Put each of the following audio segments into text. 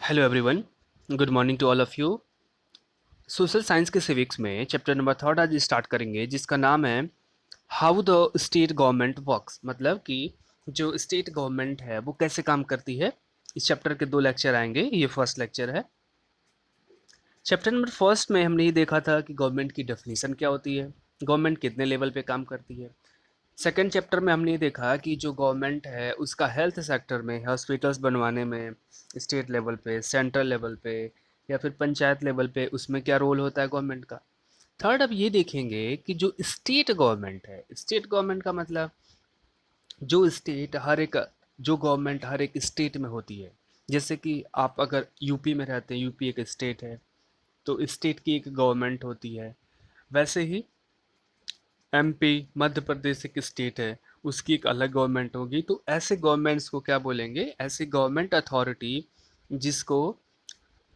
Hello everyone, good morning to all of you. Social science के civics में chapter number 3 आज start करेंगे, जिसका नाम है how the state government works. मतलब कि जो स्टेट गवर्नमेंट है वो कैसे काम करती है। इस चैप्टर के 2 लेक्चर आएंगे, ये फर्स्ट लेक्चर है। चैप्टर नंबर फर्स्ट में हमने ये देखा था कि गवर्नमेंट की डेफिनेशन क्या होती है, गवर्नमेंट कितने लेवल पे काम करती है। सेकेंड चैप्टर में हमने ये देखा कि जो गवर्नमेंट है उसका हेल्थ सेक्टर में हॉस्पिटल्स बनवाने में स्टेट लेवल पे, सेंट्रल लेवल पे या फिर पंचायत लेवल पे उसमें क्या रोल होता है गवर्नमेंट का। थर्ड अब ये देखेंगे कि जो स्टेट गवर्नमेंट है, स्टेट गवर्नमेंट का मतलब जो स्टेट हर एक जो गवर्नमेंट हर एक स्टेट में होती है। जैसे कि आप अगर यूपी में रहते हैं, यूपी एक स्टेट है, तो स्टेट की एक गवर्नमेंट होती है। वैसे ही एमपी मध्य प्रदेश एक स्टेट है, उसकी एक अलग गवर्नमेंट होगी। तो ऐसे गवर्नमेंट्स को क्या बोलेंगे, ऐसी गवर्नमेंट अथॉरिटी जिसको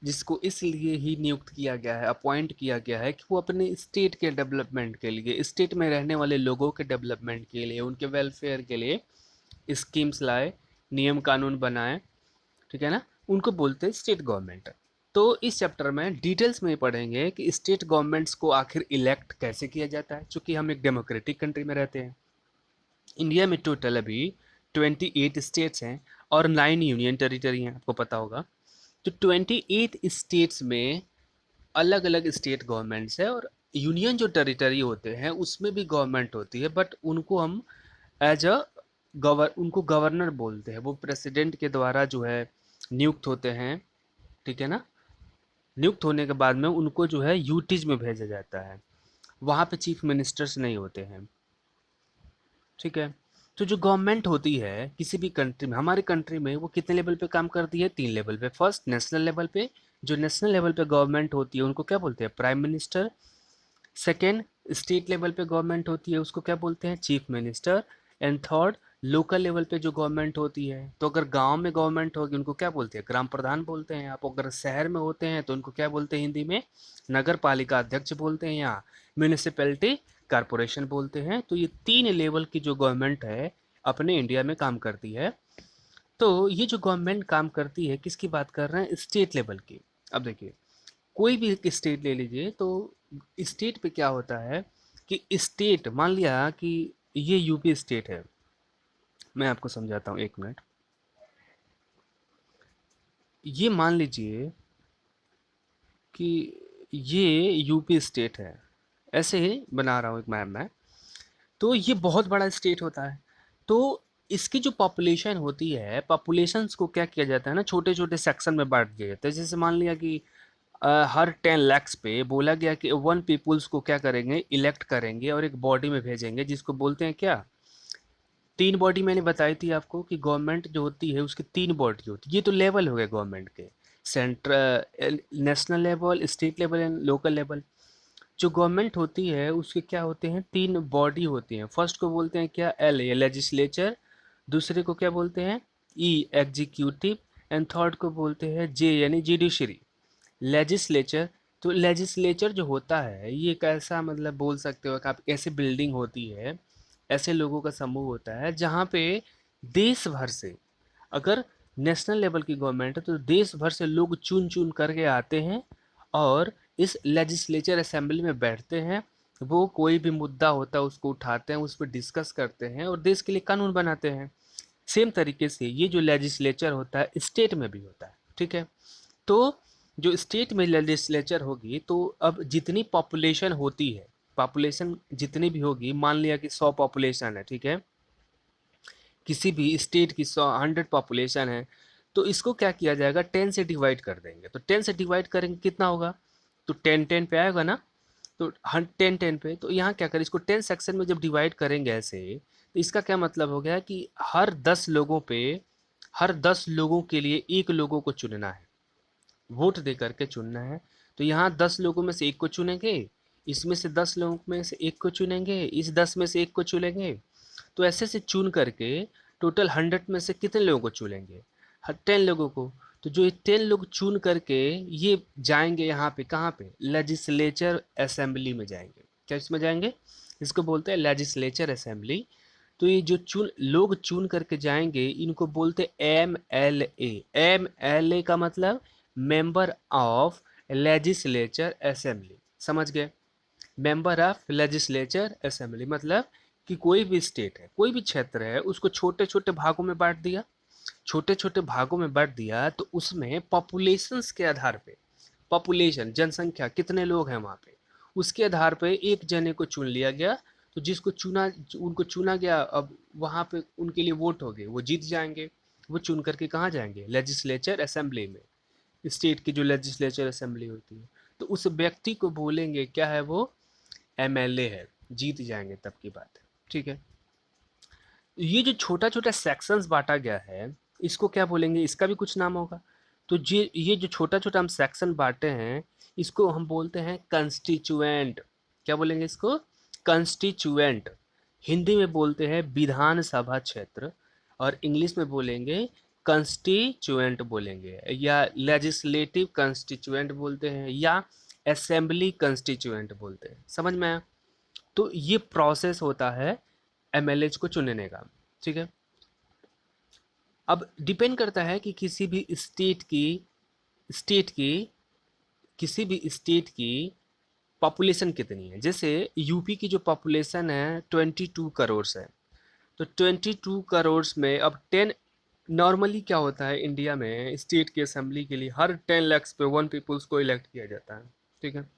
जिसको इसलिए ही नियुक्त किया गया है, अपॉइंट किया गया है कि वो अपने स्टेट के डेवलपमेंट के लिए, स्टेट में रहने वाले लोगों के डेवलपमेंट के लिए, उनके वेलफेयर के लिए स्कीम्स लाए, नियम कानून बनाए। ठीक है ना, उनको बोलते हैं स्टेट गवर्नमेंट। तो इस चैप्टर में डिटेल्स में पढ़ेंगे कि स्टेट गवर्नमेंट्स को आखिर इलेक्ट कैसे किया जाता है, क्योंकि हम एक डेमोक्रेटिक कंट्री में रहते हैं। इंडिया में टोटल अभी 28 स्टेट्स हैं और 9 यूनियन टेरिटरी हैं, आपको पता होगा। तो 28 स्टेट्स में अलग अलग स्टेट गवर्नमेंट्स है, और यूनियन जो टेरिटरी होते हैं उसमें भी गवर्नमेंट होती है, बट उनको हम एज अ उनको गवर्नर बोलते हैं। वो प्रेसिडेंट के द्वारा जो है नियुक्त होते हैं। ठीक है ना, नियुक्त होने के बाद में उनको जो है यूटीज में भेजा जाता है। वहाँ पे चीफ मिनिस्टर्स नहीं होते हैं। ठीक है। तो जो गवर्नमेंट होती है किसी भी कंट्री में, हमारे कंट्री में वो कितने लेवल पे काम करती है, 3 लेवल पे। फर्स्ट नेशनल लेवल पे, जो नेशनल लेवल पे गवर्नमेंट होती है उनको क्या बोलते हैं, prime minister. Second, state level पे गवर्नमेंट होती है उसको क्या बोलते हैं, chief minister. And third, local level पे जो गवर्नमेंट होती है, तो अगर गांव में गवर्नमेंट होगी उनको क्या बोलते हैं, ग्राम प्रधान बोलते हैं। आप अगर शहर में होते हैं तो उनको क्या बोलते हैं, हिंदी में नगर पालिका अध्यक्ष बोलते हैं, या म्यूनिसिपैलिटी कारपोरेशन बोलते हैं। तो ये 3 लेवल की जो गवर्नमेंट है अपने इंडिया में काम करती है। तो ये जो गवर्नमेंट काम करती है किसकी बात कर रहे हैं, स्टेट लेवल की। अब देखिए, कोई भी एक स्टेट ले लीजिए, तो स्टेट पे क्या होता है कि स्टेट, मान लिया कि ये यूपी स्टेट है। मैं आपको समझाता हूँ, 1 मिनट। ये मान लीजिए कि ये यूपी स्टेट है, ऐसे ही बना रहा हूँ एक मैप में। तो ये बहुत बड़ा स्टेट होता है। तो इसकी जो पॉपुलेशन होती है, पॉपुलेशंस को क्या किया जाता है ना, छोटे छोटे सेक्शन में बांट दिया जाता है। जैसे मान लिया कि हर 10 lakhs पे बोला गया कि 1 पीपुल्स को क्या करेंगे, इलेक्ट करेंगे और एक बॉडी में भेजेंगे, जिसको बोलते हैं क्या, 3 बॉडी मैंने बताई थी आपको कि गवर्नमेंट जो होती है उसकी 3 बॉडी होती है। ये तो लेवल हो गए गवर्नमेंट के, central, national level, state level and local level. जो गवर्नमेंट होती है उसके क्या होते हैं, 3 बॉडी होती हैं। फर्स्ट को बोलते हैं क्या, एल ए लेजिस्लेचर। दूसरे को क्या बोलते हैं, ई एग्जीक्यूटिव। एंड थर्ड को बोलते हैं जे यानी जुडिशरी। लेजिस्लेचर, तो लेजिस्लेचर जो होता है ये एक ऐसा, मतलब बोल सकते हो कि आप, ऐसी बिल्डिंग होती है, ऐसे लोगों का समूह होता है जहाँ पे देश भर से, अगर नेशनल लेवल की गवर्नमेंट है तो देश भर से लोग चुन चुन करके आते हैं और इस लेजिस्लेचर असेंबली में बैठते हैं। वो कोई भी मुद्दा होता है उसको उठाते हैं, उस पर डिस्कस करते हैं और देश के लिए कानून बनाते हैं। सेम तरीके से ये जो लेजिस्लेचर होता है स्टेट में भी होता है। ठीक है। तो जो स्टेट में लेजिस्लेचर होगी, तो अब जितनी पॉपुलेशन होती है, पॉपुलेशन जितनी भी होगी, मान लिया कि 100 पॉपुलेशन है। ठीक है, किसी भी स्टेट की 100 पॉपुलेशन है, तो इसको क्या किया जाएगा, 10 से डिवाइड कर देंगे। तो 10 से डिवाइड करेंगे कितना होगा, तो 10 पे आएगा ना। तो 10 पे, तो यहाँ क्या करें, इसको 10 सेक्शन में जब डिवाइड करेंगे ऐसे, तो इसका क्या मतलब हो गया कि हर 10 लोगों के लिए एक लोगों को चुनना है, वोट दे करके चुनना है। तो यहाँ 10 लोगों में से एक को चुनेंगे, इसमें से 10 लोगों में से एक को चुनेंगे, इस 10 में से एक को चुनेंगे। तो ऐसे से चुन करके टोटल 100 में से कितने लोगों को चुनेंगे, 10 लोगों को। तो जो ये 10 लोग चुन करके ये जाएंगे यहाँ पे, कहाँ पे, लेजिस्लेचर असेंबली में जाएंगे। क्या इसमें जाएंगे, इसको बोलते हैं लेजिस्लेचर असेंबली। तो ये जो लोग चुन करके जाएंगे इनको बोलते हैं MLA। MLA का मतलब मेंबर ऑफ लेजिस्लेचर असेंबली। समझ गए? मेंबर ऑफ लेजिस्लेचर असेंबली मतलब कि कोई भी स्टेट है, कोई भी क्षेत्र है, उसको छोटे छोटे भागों में बांट दिया। छोटे छोटे भागों में बांट दिया तो उसमें पॉपुलेशंस के आधार पे, पॉपुलेशन जनसंख्या कितने लोग हैं वहाँ पे, उसके आधार पे एक जने को चुन लिया गया। तो जिसको चुना, उनको चुना गया, अब वहाँ पे उनके लिए वोट हो गए, वो जीत जाएंगे। वो चुन करके कहाँ जाएंगे? लेजिस्लेचर असेंबली में। स्टेट की जो लेजिस्लेचर असेंबली होती है, तो उस व्यक्ति को बोलेंगे क्या है वो? एमएलए है। जीत जाएंगे तब की बात है। ठीक है? ये जो छोटा छोटा सेक्शंस बांटा गया है, इसको क्या बोलेंगे? इसका भी कुछ नाम होगा। तो ये जो छोटा छोटा हम सेक्शन बांटे हैं, इसको हम बोलते हैं कंस्टिट्यूएंट। क्या बोलेंगे इसको? कंस्टिट्यूएंट। हिंदी में बोलते हैं विधानसभा क्षेत्र, और इंग्लिश में बोलेंगे कंस्टिट्यूएंट बोलेंगे, या लेजिस्लेटिव कंस्टिट्यूएंट बोलते हैं, या असेंबली कंस्टिट्यूएंट बोलते हैं। समझ में आया? तो ये प्रोसेस होता है एमएलएच को चुनने का। ठीक है? अब डिपेंड करता है कि स्टेट की किसी भी स्टेट की पॉपुलेशन कितनी है। जैसे यूपी की जो पॉपुलेशन है 22 करोड़ है। तो 22 करोड़ में अब 10, नॉर्मली क्या होता है इंडिया में, स्टेट की असेंबली के लिए हर 10 लाख पे 1 पीपल्स को इलेक्ट किया जाता है। ठीक है?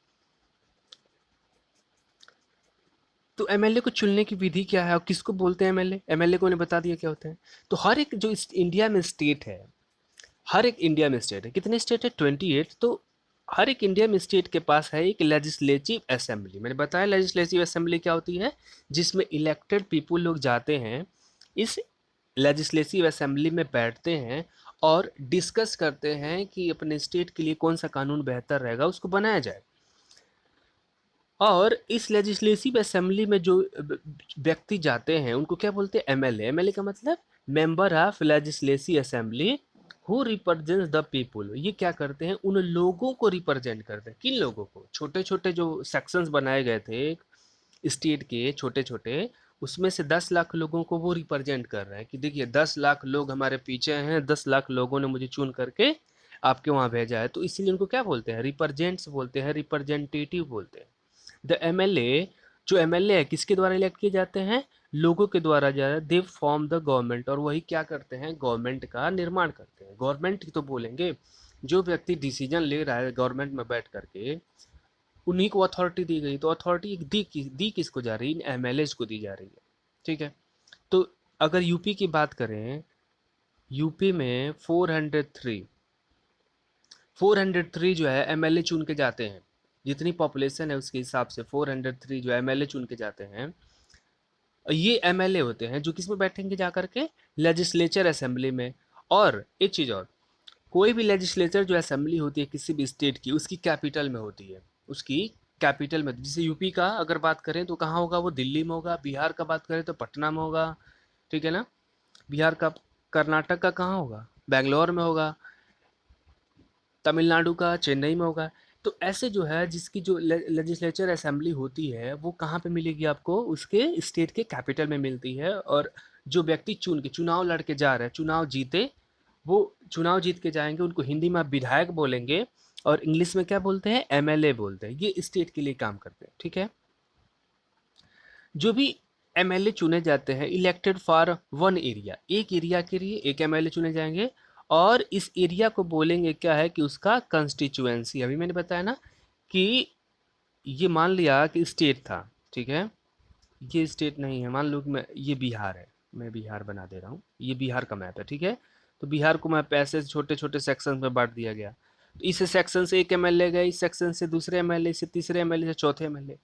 तो एमएलए को चुनने की विधि क्या है और किसको बोलते हैं एमएलए? एमएलए को मैंने बता दिया क्या होता है। तो हर एक जो इंडिया में स्टेट है, हर एक इंडिया में स्टेट है, कितने स्टेट है? 28। तो हर एक इंडिया में स्टेट के पास है एक लेजिस्लेटिव असेंबली। मैंने बताया लेजिस्लेटिव असेंबली क्या होती है, जिसमें इलेक्टेड पीपल लोग जाते हैं, इस लेजिस्लेटिव असेंबली में बैठते हैं और डिस्कस करते हैं कि अपने स्टेट के लिए कौन सा कानून बेहतर रहेगा, उसको बनाया जाए। और इस लेजिस्लेटिव असेंबली में जो व्यक्ति जाते हैं उनको क्या बोलते हैं? एमएलए। एमएलए का मतलब member of legislative assembly who represents the people. ये क्या करते हैं? उन लोगों को रिप्रेजेंट करते हैं। किन लोगों को? छोटे छोटे जो सेक्शंस बनाए गए थे स्टेट के, छोटे छोटे, उसमें से 10 लाख लोगों को वो रिप्रेजेंट कर रहे हैं कि देखिए 10 लाख लोग हमारे पीछे हैं, 10 लाख लोगों ने मुझे चुन करके आपके वहाँ भेजा है। तो इसीलिए उनको क्या बोलते हैं? रिप्रेजेंट्स बोलते हैं, रिप्रेजेंटेटिव बोलते हैं। द एमएलए, जो एमएलए है किसके द्वारा इलेक्ट किए जाते हैं? लोगों के द्वारा जा रहा है। दे फॉर्म द गवर्नमेंट, और वही क्या करते हैं? गवर्नमेंट का निर्माण करते हैं। गवर्नमेंट तो बोलेंगे, जो व्यक्ति डिसीजन ले रहा है गवर्नमेंट में बैठ करके, उन्हीं को अथॉरिटी दी गई। तो अथॉरिटी दी किसको जा रही है? एमएलए को दी जा रही है। ठीक है? तो अगर यूपी की बात करें, यूपी में 403 जो है एमएलए चुन के जाते हैं। जितनी पॉपुलेशन है उसके हिसाब से 403 जो एमएलए चुन के जाते हैं। ये एमएलए होते हैं जो किस में बैठेंगे जा करके? लेजिस्लेचर असेंबली में। और एक चीज़ और, कोई भी लेजिस्लेचर जो असेंबली होती है किसी भी स्टेट की, उसकी कैपिटल में होती है। उसकी कैपिटल में, जैसे यूपी का अगर बात करें तो कहाँ होगा? वो दिल्ली में होगा। बिहार का बात करें तो पटना में होगा। ठीक है ना? बिहार का, कर्नाटक का कहाँ होगा? बैंगलोर में होगा। तमिलनाडु का चेन्नई में होगा। तो ऐसे जो है जिसकी जो लेजिस्लेचर असेंबली होती है वो कहाँ पे मिलेगी आपको? उसके स्टेट के कैपिटल में मिलती है। और जो व्यक्ति चुन के चुनाव लड़ के जा रहे हैं, चुनाव जीते, वो चुनाव जीत के जाएंगे, उनको हिंदी में आप विधायक बोलेंगे और इंग्लिश में क्या बोलते हैं? एमएलए बोलते हैं। ये स्टेट के लिए काम करते हैं। ठीक है? जो भी एमएलए चुने जाते हैं, इलेक्टेड फॉर वन एरिया, एक एरिया के लिए एक एमएलए चुने जाएंगे। और इस एरिया को बोलेंगे क्या है? कि उसका कंस्टिट्यूएंसी। अभी मैंने बताया ना कि ये मान लिया कि स्टेट था। ठीक है? ये स्टेट नहीं है, मान लो कि मैं, ये बिहार है, मैं बिहार बना दे रहा हूँ, ये बिहार का मैप है। ठीक है? तो बिहार को मैप ऐसे छोटे छोटे सेक्शन में बांट दिया गया। तो इस सेक्शन से एक एमएलए गए, इस सेक्शन से दूसरे एमएलए, से तीसरे एमएलए, से चौथे एमएलए।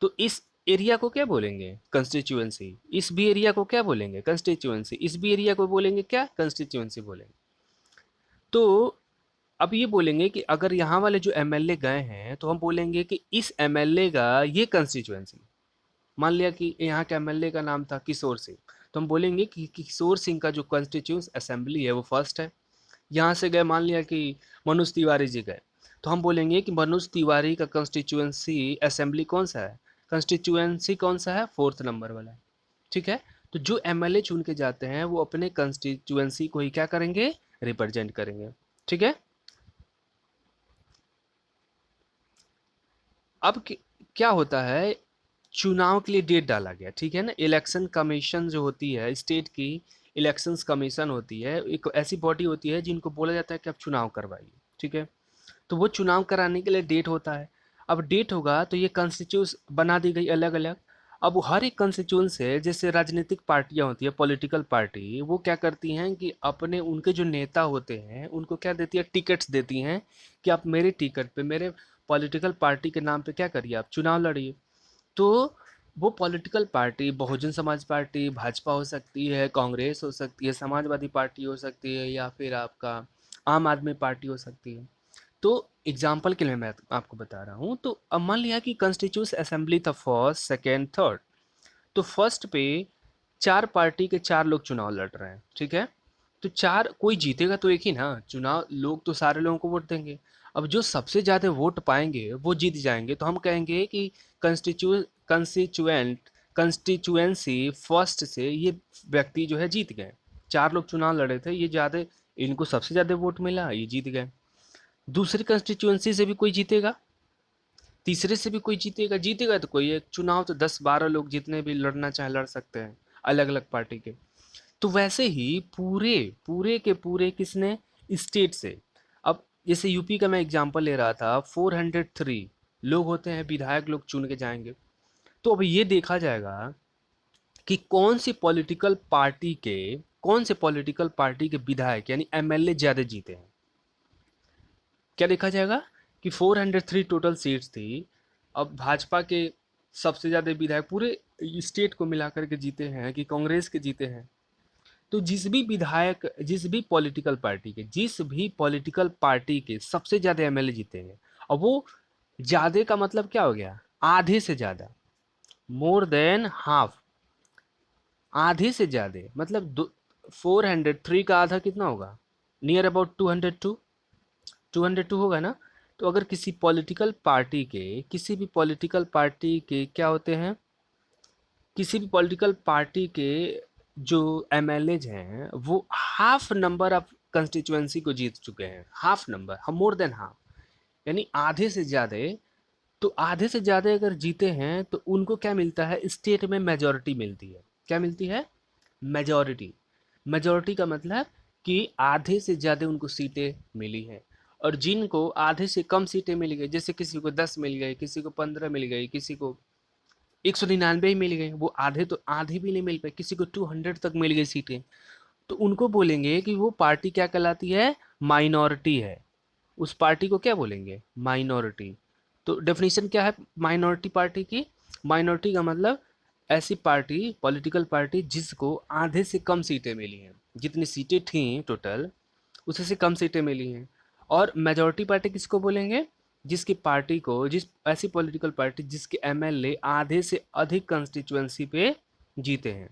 तो इस एरिया को क्या बोलेंगे? कंस्टिट्यूएंसी। इस भी एरिया को क्या बोलेंगे? कंस्टिट्यूएंसी। इस भी एरिया को बोलेंगे क्या? कंस्टिट्यूएंसी बोलेंगे। तो अब ये बोलेंगे कि अगर यहाँ वाले जो एमएलए गए हैं तो हम बोलेंगे कि इस एमएलए का ये कंस्टिट्यूएंसी। मान लिया कि यहाँ के एमएलए का नाम था किशोर सिंह, तो हम बोलेंगे कि किशोर सिंह का जो कॉन्स्टिट्यूंस असेंबली है वो फर्स्ट है। यहाँ से गए, मान लिया कि मनोज तिवारी जी गए, तो हम बोलेंगे कि मनोज तिवारी का कॉन्स्टिट्यूएंसी असेंबली कौन सा है? कंस्टिट्यूएंसी कौन सा है? 4th नंबर वाला है। ठीक है? तो जो एमएलए चुन के जाते हैं वो अपने कंस्टिट्यूएंसी को ही क्या करेंगे? रिप्रेजेंट करेंगे। ठीक है? अब क्या होता है, चुनाव के लिए डेट डाला गया, ठीक है ना। इलेक्शन कमीशन जो होती है स्टेट की, इलेक्शंस कमीशन होती है, एक ऐसी बॉडी होती है जिनको बोला जाता है कि आप चुनाव करवाइए, ठीक है। तो वो चुनाव कराने के लिए डेट होता है। अब डेट होगा तो ये कॉन्स्टिट्यूस बना दी गई अलग अलग। अब हर एक कॉन्स्टिट्यूंस से, जैसे राजनीतिक पार्टियां होती है, पॉलिटिकल पार्टी, वो क्या करती हैं कि अपने उनके जो नेता होते हैं उनको क्या देती है, टिकट्स देती हैं कि आप मेरे टिकट पे, मेरे पॉलिटिकल पार्टी के नाम पे क्या करिए, आप चुनाव लड़िए। तो वो political party Bahujan Samaj party, Bhajpa हो सकती है, कांग्रेस हो सकती है, समाजवादी पार्टी हो सकती है, या फिर आपका आम आदमी पार्टी हो सकती है। तो एग्जाम्पल के लिए मैं आपको बता रहा हूँ। तो अब मान लिया कि कॉन्स्टिट्यूंट असेंबली था फर्स्ट, सेकेंड, थर्ड। तो फर्स्ट पे चार पार्टी के चार लोग चुनाव लड़ रहे हैं, ठीक है। तो चार, कोई जीतेगा तो एक ही ना चुनाव, लोग तो सारे लोगों को वोट देंगे। अब जो सबसे ज़्यादा वोट पाएंगे वो जीत जाएंगे, तो हम कहेंगे कि कंस्टिट्यूएंसी फर्स्ट से ये व्यक्ति जो है जीत गए। चार लोग चुनाव लड़े थे, ये ज़्यादा, इनको सबसे ज़्यादा वोट मिला, ये जीत गए। दूसरी कंस्टिट्यूएंसी से भी कोई जीतेगा, तीसरे से भी कोई जीतेगा, जीतेगा तो कोई एक, चुनाव तो 10-12 लोग जितने भी लड़ना चाहे लड़ सकते हैं, अलग अलग पार्टी के। तो वैसे ही पूरे पूरे के पूरे किसने, स्टेट से। अब जैसे यूपी का मैं एग्जांपल ले रहा था, 403 लोग होते हैं, विधायक लोग चुन के जाएंगे। तो अब ये देखा जाएगा कि कौन से पॉलिटिकल पार्टी के विधायक यानी एमएलए ज़्यादा जीते हैं। क्या देखा जाएगा कि 403 टोटल सीट्स थी। अब भाजपा के सबसे ज़्यादा विधायक पूरे स्टेट को मिलाकर के जीते हैं कि कांग्रेस के जीते हैं। तो जिस भी पॉलिटिकल पार्टी के सबसे ज़्यादा एमएलए जीते हैं। अब वो ज़्यादा का मतलब क्या हो गया, आधे से ज़्यादा, मोर देन हाफ। आधे से ज़्यादा मतलब 403 का आधा कितना होगा, नियर अबाउट 202, 202 होगा ना। तो अगर किसी भी पॉलिटिकल पार्टी के क्या होते हैं, किसी भी पॉलिटिकल पार्टी के जो एमएलएज हैं वो हाफ नंबर ऑफ कंस्टिट्यूएंसी को जीत चुके हैं, हाफ नंबर, हम मोर देन हाफ, यानी आधे से ज़्यादा। तो आधे से ज़्यादा अगर जीते हैं तो उनको क्या मिलता है, स्टेट में मेजॉरिटी मिलती है। क्या मिलती है, मेजॉरिटी। मेजॉरिटी का मतलब कि आधे से ज़्यादा उनको सीटें मिली हैं। और जिनको आधे से कम सीटें मिल गई, जैसे किसी को 10 मिल गई, किसी को 15 मिल गई, किसी को 199 ही मिल गई, वो आधे तो आधे भी नहीं मिल पाए, किसी को 200 तक मिल गई सीटें, तो उनको बोलेंगे कि वो पार्टी क्या कहलाती है, माइनॉरिटी है। उस पार्टी को क्या बोलेंगे, माइनॉरिटी। तो डेफिनेशन क्या है माइनॉरिटी पार्टी की, माइनॉरिटी का मतलब ऐसी पार्टी, पॉलिटिकल पार्टी जिसको आधे से कम सीटें मिली हैं, जितनी सीटें थी टोटल उससे से कम सीटें मिली हैं। और मेजॉरिटी पार्टी किसको बोलेंगे, जिसकी पार्टी को, जिस ऐसी पॉलिटिकल पार्टी जिसके एमएलए आधे से अधिक कंस्टिट्यूएंसी पे जीते हैं।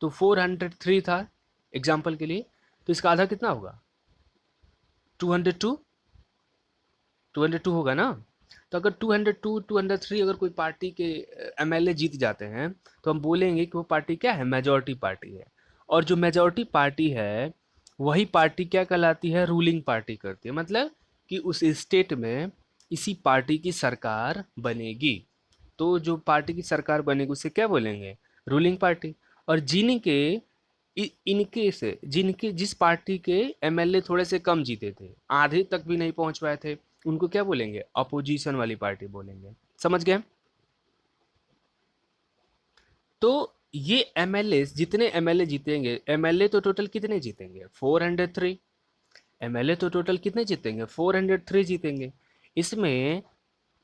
तो 403 था एग्जाम्पल के लिए, तो इसका आधा कितना होगा, 202, 202 होगा ना। तो अगर 202, 203 अगर कोई पार्टी के एमएलए जीत जाते हैं तो हम बोलेंगे कि वो पार्टी क्या है, मेजॉरिटी पार्टी है। और जो मेजॉरिटी पार्टी है वही पार्टी क्या कहलाती है, रूलिंग पार्टी करती है, मतलब कि उस स्टेट में इसी पार्टी की सरकार बनेगी। तो जो पार्टी की सरकार बनेगी उसे क्या बोलेंगे, रूलिंग पार्टी। और इनके से जिनके जिस पार्टी के एमएलए थोड़े से कम जीते थे, आधे तक भी नहीं पहुंच पाए थे, उनको क्या बोलेंगे, अपोजिशन वाली पार्टी बोलेंगे। समझ गए। तो ये एमएलए, जितने एमएलए जीतेंगे, एमएलए तो टोटल कितने जीतेंगे, 403। एमएलए तो टोटल कितने जीतेंगे, 403 जीतेंगे। इसमें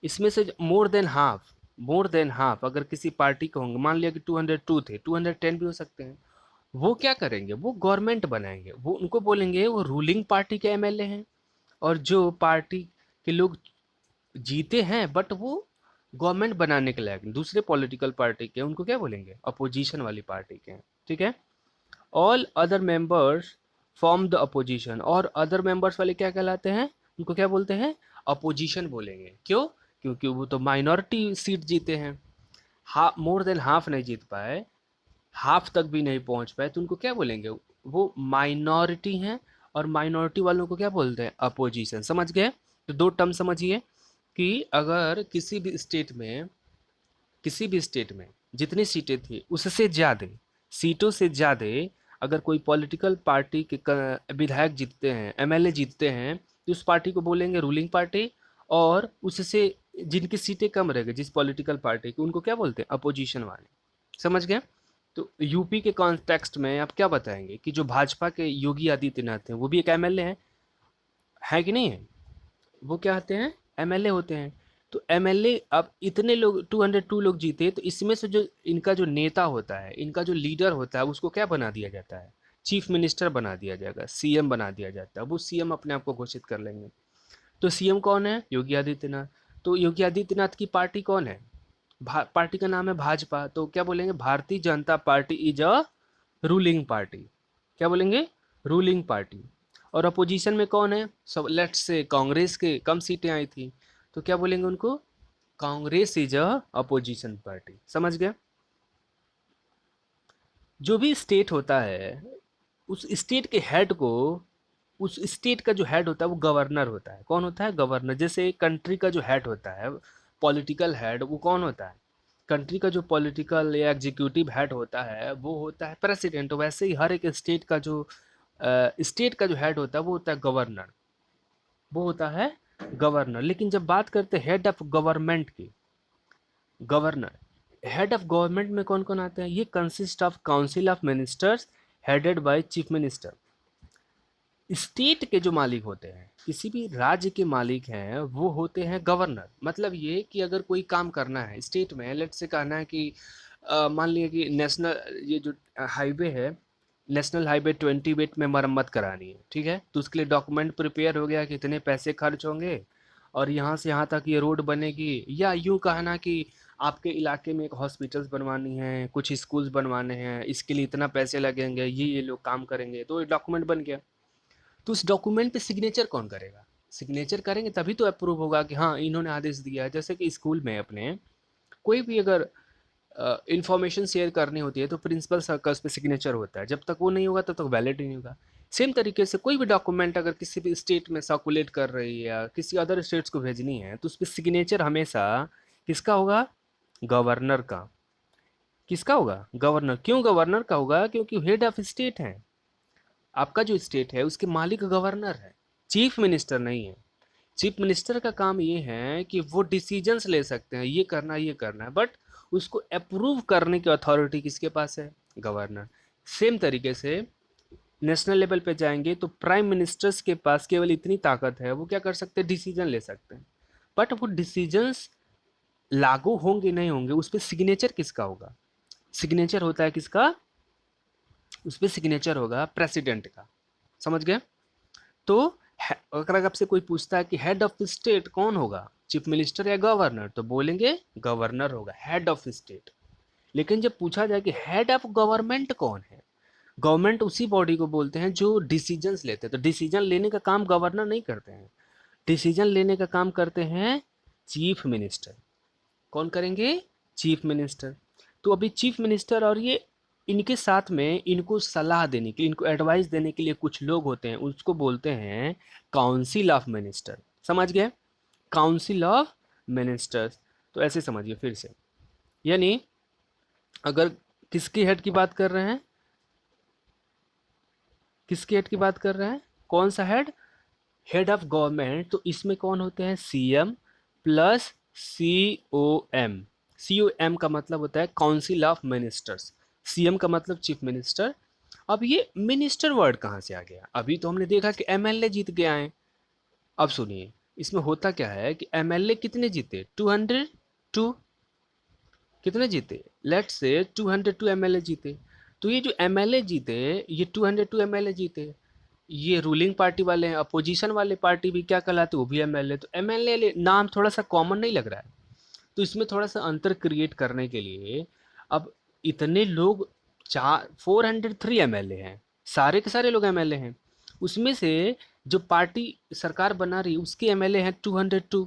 इसमें से मोर देन हाफ अगर किसी पार्टी के होंगे, मान लिया कि 202 थे, 210 भी हो सकते हैं, वो क्या करेंगे, वो गवर्नमेंट बनाएंगे, वो उनको बोलेंगे वो रूलिंग पार्टी के एमएलए हैं। और जो पार्टी के लोग जीते हैं बट वो गवर्नमेंट बनाने के लायक दूसरे पॉलिटिकल पार्टी के, उनको क्या बोलेंगे, अपोजिशन वाली पार्टी के हैं, ठीक है। All other members form the opposition, और अदर मेंबर्स वाले क्या कहलाते हैं, उनको क्या बोलते हैं, अपोजिशन बोलेंगे। क्यों, क्योंकि वो तो माइनॉरिटी सीट जीते हैं, मोर देन हाफ नहीं जीत पाए, हाफ तक भी नहीं पहुंच पाए, तो उनको क्या बोलेंगे, वो माइनॉरिटी हैं। और माइनॉरिटी वालों को क्या बोलते हैं, अपोजिशन। समझ गए। तो दो टर्म समझिए, कि अगर किसी भी स्टेट में जितनी सीटें थी उससे ज़्यादा सीटों से ज़्यादा अगर कोई पॉलिटिकल पार्टी के विधायक जीतते हैं, एमएलए जीतते हैं, तो उस पार्टी को बोलेंगे रूलिंग पार्टी। और उससे जिनकी सीटें कम रह गई जिस पॉलिटिकल पार्टी की, उनको क्या बोलते हैं? अपोजिशन वाले। समझ गए? तो यूपी के कॉन्टेक्स्ट में आप क्या बताएंगे कि जो भाजपा के योगी आदित्यनाथ हैं वो भी एक एमएलए हैं, है कि नहीं है? वो क्या होते हैं? एमएलए होते हैं। तो एमएलए अब इतने लोग 202 लोग जीते, तो इसमें से जो इनका जो नेता होता है, इनका जो लीडर होता है, उसको क्या बना दिया जाता है? चीफ मिनिस्टर बना दिया जाएगा, सीएम बना दिया जाता है। वो सीएम अपने आप को घोषित कर लेंगे। तो सीएम कौन है? योगी आदित्यनाथ। तो योगी आदित्यनाथ की पार्टी कौन है? पार्टी का नाम है भाजपा। तो क्या बोलेंगे? Bharatiya Janata party is a ruling party. क्या बोलेंगे? Ruling party. और अपोजिशन में कौन है? सब लेट्स से कांग्रेस के कम सीटें आई थी, तो क्या बोलेंगे उनको? Congress is a opposition party. समझ गए? जो भी स्टेट होता है, उस स्टेट के हेड को, उस स्टेट का जो हेड होता है वो गवर्नर होता है। कौन होता है? गवर्नर। जैसे कंट्री का जो हेड होता है, पॉलिटिकल हेड, वो कौन होता है? कंट्री का जो पॉलिटिकल या एग्जीक्यूटिव हेड होता है वो होता है प्रेसिडेंट। वैसे ही हर एक स्टेट का जो हेड होता है वो होता है गवर्नर। वो होता है गवर्नर। लेकिन जब बात करते हैं हेड ऑफ गवर्नमेंट की, गवर्नर, हेड ऑफ गवर्नमेंट में कौन कौन आते हैं? ये consist of council of ministers headed by chief minister. State के जो मालिक होते हैं, किसी भी राज्य के मालिक हैं, वो होते हैं गवर्नर। मतलब ये कि अगर कोई काम करना है स्टेट में, लेट से कहना है कि मान लिया कि नेशनल ये जो हाईवे है, नेशनल हाईवे 28 में मरम्मत करानी है, ठीक है? तो उसके लिए डॉक्यूमेंट प्रिपेयर हो गया कि इतने पैसे खर्च होंगे और यहाँ से यहाँ तक ये रोड बनेगी। या यूँ कहना कि आपके इलाके में एक हॉस्पिटल्स बनवानी है, कुछ स्कूल्स बनवाने हैं, इसके लिए इतना पैसे लगेंगे, ये लोग काम करेंगे, तो ये डॉक्यूमेंट बन गया। तो उस डॉक्यूमेंट पे सिग्नेचर कौन करेगा? सिग्नेचर करेंगे तभी तो अप्रूव होगा कि हाँ इन्होंने आदेश दिया है। जैसे कि स्कूल में अपने कोई भी अगर इंफॉर्मेशन शेयर करनी होती है तो प्रिंसिपल सर का उस पर सिग्नेचर होता है। जब तक वो नहीं होगा तब तक वैलिड ही नहीं होगा। सेम तरीके से कोई भी डॉक्यूमेंट अगर किसी भी स्टेट में सर्कुलेट कर रही है या किसी अदर स्टेट्स को भेजनी है, तो उस पर सिग्नेचर हमेशा किसका होगा? गवर्नर का। किसका होगा? गवर्नर। क्यों गवर्नर का होगा? क्योंकि हेड ऑफ स्टेट है। आपका जो स्टेट है उसके मालिक गवर्नर है, चीफ मिनिस्टर नहीं है। चीफ मिनिस्टर का काम ये है कि वो डिसीजंस ले सकते हैं, ये करना है, बट उसको अप्रूव करने की अथॉरिटी किसके पास है? गवर्नर। सेम तरीके से नेशनल लेवल पे जाएंगे तो प्राइम मिनिस्टर्स के पास केवल इतनी ताकत है, वो क्या कर सकते हैं? डिसीजन ले सकते हैं। बट वो डिसीजंस लागू होंगे नहीं होंगे, उस पर सिग्नेचर किसका होगा? सिग्नेचर होता है किसका? उस पर सिग्नेचर होगा प्रेसिडेंट का। समझ गए? तो अगर आपसे कोई पूछता है कि हेड ऑफ द स्टेट कौन होगा, चीफ मिनिस्टर या गवर्नर, तो बोलेंगे गवर्नर होगा, हेड ऑफ स्टेट। लेकिन जब पूछा जाए कि हेड ऑफ गवर्नमेंट कौन है, गवर्नमेंट उसी बॉडी को बोलते हैं जो डिसीजंस लेते हैं। तो डिसीजन लेने का काम गवर्नर नहीं करते हैं, डिसीजन लेने का काम करते हैं चीफ मिनिस्टर। कौन करेंगे? Chief minister. तो अभी चीफ मिनिस्टर और ये इनके साथ में इनको सलाह देने के लिए, इनको एडवाइस देने के लिए कुछ लोग होते हैं, उसको बोलते हैं काउंसिल ऑफ मिनिस्टर। समझ गए? Council of ministers. तो ऐसे समझिए फिर से, यानी अगर किसके हेड की बात कर रहे हैं, किसके हेड की बात कर रहे हैं? कौन सा हेड? Head of government. तो इसमें कौन होते हैं? CM plus COM. सीओएम का मतलब होता है काउंसिल ऑफ मिनिस्टर्स। सीएम का मतलब चीफ मिनिस्टर। अब ये मिनिस्टर वर्ड कहाँ से आ गया? अभी तो हमने देखा कि एमएलए जीत के आए। अब सुनिए, इसमें होता क्या है कि एमएलए कितने जीते? 202। कितने जीते? लेट्स से 202 एमएलए जीते। तो ये जो एमएलए जीते, ये 202 एमएलए जीते, ये रूलिंग पार्टी वाले हैं। अपोजिशन वाले पार्टी भी क्या कहलाते? वो भी एमएलए। तो एमएलए नाम थोड़ा सा कॉमन नहीं लग रहा है? तो इसमें थोड़ा सा अंतर क्रिएट करने के लिए, अब इतने लोग, 403 एमएलए हैं, सारे के सारे लोग एमएलए हैं। उसमें से जो पार्टी सरकार बना रही है उसके एमएलए हैं 202।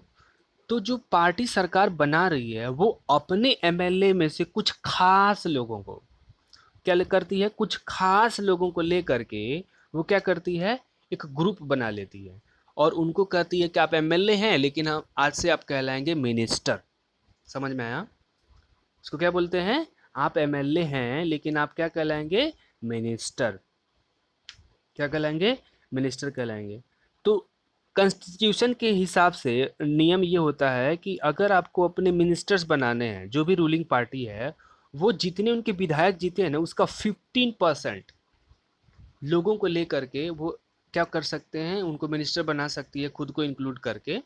तो जो पार्टी सरकार बना रही है वो अपने एमएलए में से कुछ खास लोगों को क्या करती है? कुछ खास लोगों को लेकर के वो क्या करती है? एक ग्रुप बना लेती है। और उनको कहती है कि आप एमएलए हैं लेकिन हम आज से आप कहलाएंगे मिनिस्टर। समझ में आया? उसको क्या बोलते हैं? आप एमएलए हैं लेकिन आप क्या कहलाएंगे? मिनिस्टर। क्या कहलाएंगे? मिनिस्टर कहलाएंगे। तो कॉन्स्टिट्यूशन के हिसाब से नियम ये होता है कि अगर आपको अपने मिनिस्टर्स बनाने हैं, जो भी रूलिंग पार्टी है वो जितने उनके विधायक जीते हैं ना उसका 15% लोगों को लेकर के वो क्या कर सकते हैं, उनको मिनिस्टर बना सकती है खुद को इंक्लूड करके।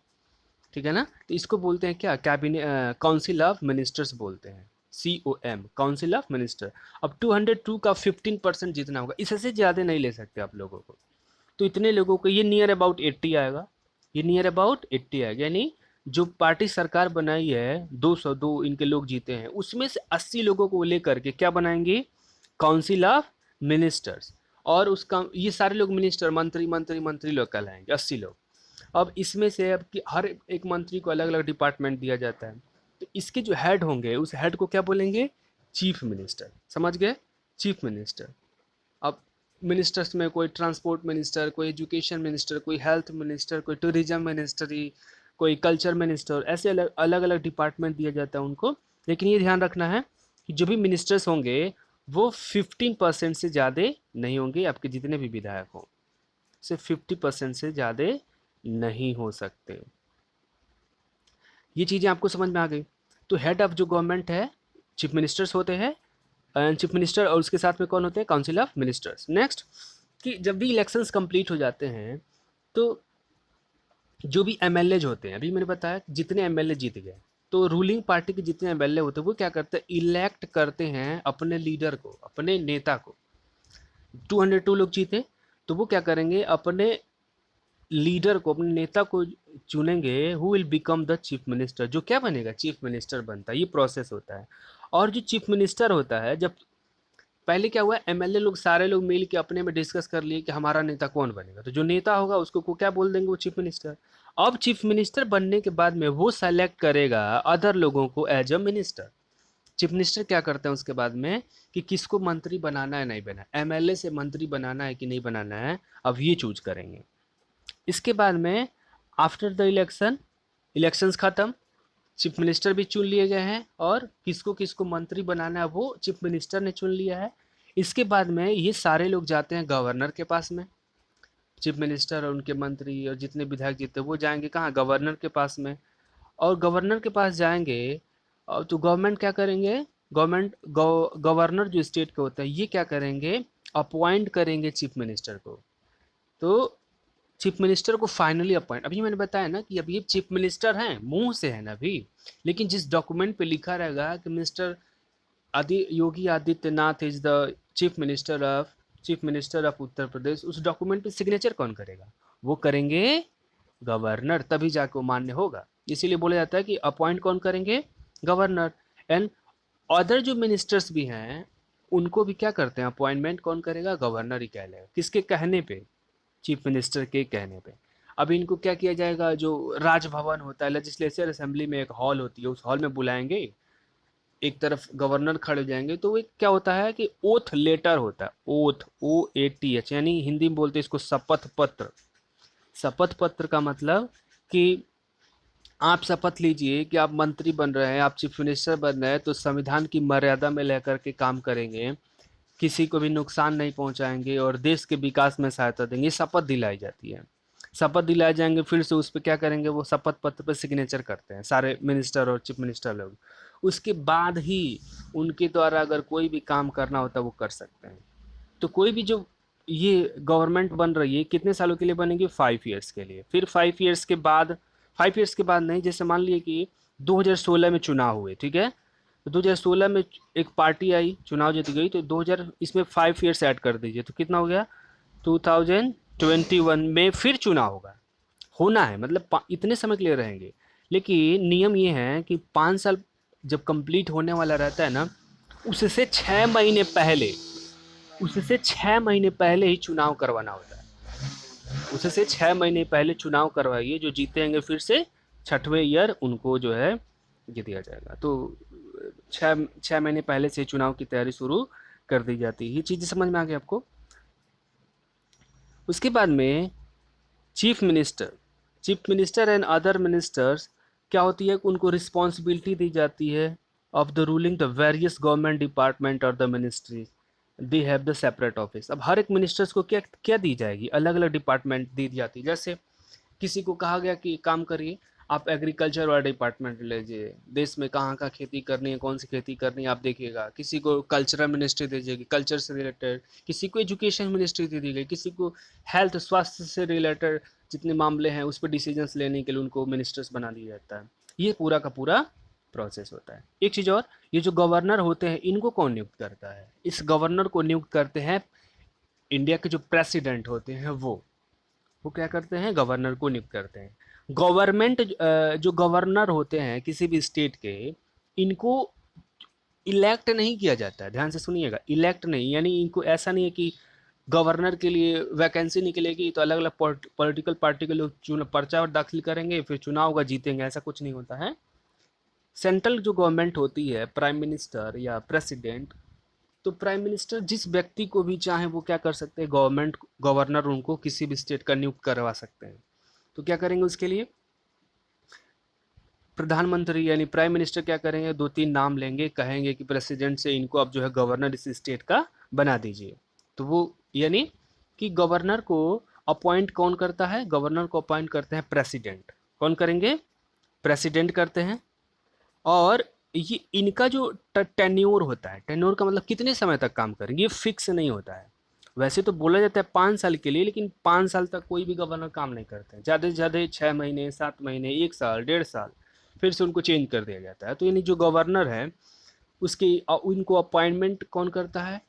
ठीक है ना? तो इसको बोलते हैं क्या? कैबिनेट काउंसिल ऑफ मिनिस्टर्स बोलते हैं, COM, काउंसिल ऑफ मिनिस्टर। अब 202 का 15% जितना होगा, इससे ज़्यादा नहीं ले सकते आप लोगों को। तो इतने लोगों को ये नियर अबाउट 80 आएगा, ये नियर अबाउट 80 आएगा। यानी जो पार्टी सरकार बनाई है 202 इनके लोग जीते हैं उसमें से 80 लोगों को लेकर के क्या बनाएंगे? Council of ministers. और उसका ये सारे लोग मिनिस्टर, मंत्री मंत्री मंत्री लोग कहलाएंगे, 80 लोग। अब इसमें से अब कि हर एक मंत्री को अलग अलग डिपार्टमेंट दिया जाता है। तो इसके जो हेड होंगे उस हेड को क्या बोलेंगे? Chief minister. समझ गए? Chief minister. अब मिनिस्टर्स में कोई ट्रांसपोर्ट मिनिस्टर, कोई एजुकेशन मिनिस्टर, कोई हेल्थ मिनिस्टर, कोई टूरिज्म मिनिस्ट्री, कोई कल्चर मिनिस्टर, ऐसे अलग अलग अलग डिपार्टमेंट दिया जाता है उनको। लेकिन ये ध्यान रखना है कि जो भी मिनिस्टर्स होंगे वो 15% से ज़्यादा नहीं होंगे, आपके जितने भी विधायक हों सिर्फ 50% से ज़्यादा नहीं हो सकते। ये चीज़ें आपको समझ में आ गई? तो हेड ऑफ जो गवर्नमेंट है चीफ मिनिस्टर्स होते हैं, चीफ मिनिस्टर, और उसके साथ में कौन होते हैं? Council of ministers. नेक्स्ट, कि जब भी इलेक्शंस कंप्लीट हो जाते हैं तो जो भी एमएलएज होते हैं, अभी मैंने बताया जितने एमएलए जीत गए, तो रूलिंग पार्टी के जितने एमएलए होते हैं वो क्या करते हैं? इलेक्ट करते हैं अपने लीडर को, अपने नेता को। 202 लोग जीते तो वो क्या करेंगे? अपने लीडर को, अपने नेता को चुनेंगे, who will become the chief minister, जो क्या बनेगा? चीफ मिनिस्टर बनता है। ये प्रोसेस होता है। और जो चीफ मिनिस्टर होता है, जब पहले क्या हुआ, एमएलए लोग सारे लोग मिल के अपने में डिस्कस कर लिए कि हमारा नेता कौन बनेगा, तो जो नेता होगा उसको को क्या बोल देंगे? वो चीफ मिनिस्टर। अब चीफ मिनिस्टर बनने के बाद में वो सेलेक्ट करेगा अदर लोगों को as a minister. Chief minister क्या करते हैं उसके बाद में कि किसको मंत्री बनाना है, नहीं बनाना, एमएलए से मंत्री बनाना है कि नहीं बनाना है, अब ये चूज करेंगे। इसके बाद में आफ्टर द इलेक्शन, इलेक्शंस खत्म, चीफ मिनिस्टर भी चुन लिए गए हैं और किसको किसको मंत्री बनाना है वो चीफ मिनिस्टर ने चुन लिया है। इसके बाद में ये सारे लोग जाते हैं गवर्नर के पास में। चीफ मिनिस्टर और उनके मंत्री और जितने विधायक जीते वो जाएंगे कहाँ? गवर्नर के पास में। और गवर्नर के पास जाएंगे और तो गवर्नमेंट क्या करेंगे? गवर्नर जो स्टेट के होता है ये क्या करेंगे? अपॉइंट करेंगे चीफ मिनिस्टर को। तो चीफ मिनिस्टर को फाइनली अपॉइंट, अभी मैंने बताया ना कि अभी ये चीफ मिनिस्टर हैं, मुंह से है ना अभी, लेकिन जिस डॉक्यूमेंट पे लिखा रहेगा कि mister Adi Yogi Adityanath is the chief minister of Uttar Pradesh, उस डॉक्यूमेंट पे सिग्नेचर कौन करेगा? वो करेंगे गवर्नर, तभी जाके वो मान्य होगा। इसीलिए बोला जाता है कि अपॉइंट कौन करेंगे? गवर्नर। एंड अदर जो मिनिस्टर्स भी हैं उनको भी क्या करते हैं? अपॉइंटमेंट कौन करेगा? गवर्नर ही कह लेगा। किसके कहने पे? चीफ मिनिस्टर के कहने पे। अब इनको क्या किया जाएगा? जो राजभवन होता है, लेजिस्लेचर असेंबली में एक हॉल होती है, उस हॉल में बुलाएंगे, एक तरफ गवर्नर खड़े हो जाएंगे, तो एक क्या होता है कि ओथ लेटर होता है, ओथ, OATH, यानी हिंदी में बोलते हैं इसको शपथ पत्र। शपथ पत्र का मतलब कि आप शपथ लीजिए कि आप मंत्री बन रहे हैं, आप चीफ मिनिस्टर बन रहे हैं तो संविधान की मर्यादा में लेकर के काम करेंगे, किसी को भी नुकसान नहीं पहुंचाएंगे और देश के विकास में सहायता देंगे। ये शपथ दिलाई जाती है। शपथ दिलाए जाएंगे, फिर से उस पर क्या करेंगे? वो शपथ पत्र पर सिग्नेचर करते हैं सारे मिनिस्टर और चीफ मिनिस्टर लोग। उसके बाद ही उनके द्वारा अगर कोई भी काम करना होता है वो कर सकते हैं। तो कोई भी जो ये गवर्नमेंट बन रही है कितने सालों के लिए बनेगी? 5 ईयर्स के लिए। फिर 5 ईयर्स के बाद, 5 ईयर्स के बाद नहीं, जैसे मान लिए कि 2016 में चुनाव हुए, ठीक है, तो 2016 में एक पार्टी आई, चुनाव जीत गई, तो 2000 इसमें 5 ईयर्स ऐड कर दीजिए तो कितना हो गया? 2021 में फिर चुनाव होगा, होना है, मतलब इतने समय के लिए रहेंगे। लेकिन नियम ये है कि 5 साल जब कंप्लीट होने वाला रहता है ना, उससे 6 महीने पहले, उससे 6 महीने पहले ही चुनाव करवाना होता है। उससे 6 महीने पहले चुनाव करवाइए, जो जीतेंगे फिर से छठवें ईयर उनको जो है ये दिया जाएगा। तो 6 महीने पहले से चुनाव की तैयारी शुरू कर दी जाती है। ये चीज़ें समझ में आ गई आपको? उसके बाद में chief minister, chief minister and other ministers क्या होती है, उनको रिस्पॉन्सिबिलिटी दी जाती है of the ruling the various government department और the ministries, they have the separate office. अब हर एक मिनिस्टर्स को क्या क्या दी जाएगी, अलग अलग डिपार्टमेंट दी जाती है। जैसे किसी को कहा गया कि काम करिए, आप एग्रीकल्चर वाला डिपार्टमेंट लीजिए, देश में कहाँ कहाँ खेती करनी है, कौन सी खेती करनी है आप देखिएगा। किसी को कल्चरल मिनिस्ट्री दे दीजिएगी, कल्चर से रिलेटेड। किसी को एजुकेशन मिनिस्ट्री दे दी गई, किसी को हेल्थ स्वास्थ्य से रिलेटेड जितने मामले हैं उस पर डिसीजंस लेने के लिए उनको मिनिस्टर्स बना दिया जाता है। ये पूरा का पूरा प्रोसेस होता है। एक चीज़ और, ये जो गवर्नर होते हैं इनको कौन नियुक्त करता है, इस गवर्नर को नियुक्त करते हैं इंडिया के जो प्रेसिडेंट होते हैं वो क्या करते हैं, गवर्नर को नियुक्त करते हैं। गवर्नमेंट जो गवर्नर होते हैं किसी भी स्टेट के, इनको इलेक्ट नहीं किया जाता है, ध्यान से सुनिएगा, इलेक्ट नहीं, यानी इनको ऐसा नहीं है कि गवर्नर के लिए वैकेंसी निकलेगी तो अलग अलग पॉलिटिकल पार्टी के लोग चुनाव पर्चा दाखिल करेंगे, फिर चुनाव होगा, जीतेंगे, ऐसा कुछ नहीं होता है। सेंट्रल जो गवर्नमेंट होती है, प्राइम मिनिस्टर या प्रेसिडेंट, तो प्राइम मिनिस्टर जिस व्यक्ति को भी चाहे वो क्या कर सकते हैं, गवर्नमेंट गवर्नर उनको किसी भी स्टेट का नियुक्त करवा सकते हैं। तो क्या करेंगे उसके लिए, प्रधानमंत्री यानी प्राइम मिनिस्टर क्या करेंगे, दो तीन नाम लेंगे, कहेंगे कि प्रेसिडेंट से इनको अब जो है गवर्नर इस स्टेट का बना दीजिए। तो वो यानी कि गवर्नर को अपॉइंट कौन करता है, गवर्नर को अपॉइंट करते हैं प्रेसिडेंट। कौन करेंगे, प्रेसिडेंट करते हैं। और ये इनका जो टेन्योर होता है, टेन्योर का मतलब कितने समय तक काम करेंगे, ये फिक्स नहीं होता है। वैसे तो बोला जाता है 5 साल के लिए, लेकिन 5 साल तक कोई भी गवर्नर काम नहीं करते हैं। ज़्यादा से ज़्यादा 6 महीने, 7 महीने, 1 साल, 1.5 साल, फिर से उनको चेंज कर दिया जाता है। तो यानी जो गवर्नर है उसकी उनको अपॉइंटमेंट कौन करता है,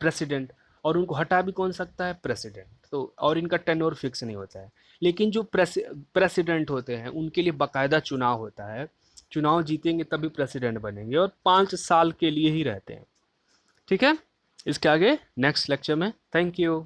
प्रेसिडेंट। और उनको हटा भी कौन सकता है, प्रेसिडेंट। तो और इनका टेन्योर फिक्स नहीं होता है। लेकिन जो प्रेसिडेंट होते हैं उनके लिए बाकायदा चुनाव होता है, चुनाव जीतेंगे तभी प्रेसिडेंट बनेंगे, और 5 साल के लिए ही रहते हैं। ठीक है, इसके आगे नेक्स्ट लेक्चर में। Thank you.